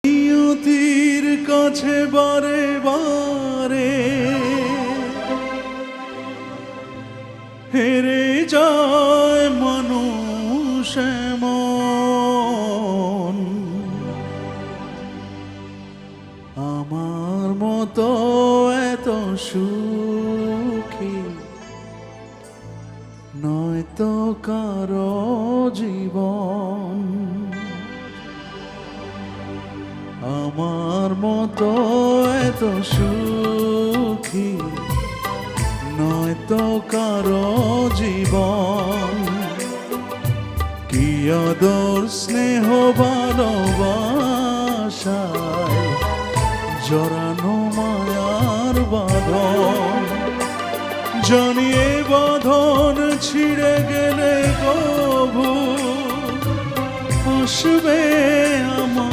নিয়তির কাছে বারে বারে হেরে যায় মানুষ এমন, আমার মতো এত সুখী নয়তো কারো জীবন, আমার মতো এত সুখী নয়তো কারো জীবন। কি আদর স্নেহ ভালোবাসায় জড়ানো মায়ার বাঁধন, জানিয়ে বাঁধন ছিঁড়ে গেলে কবু আসবে আমার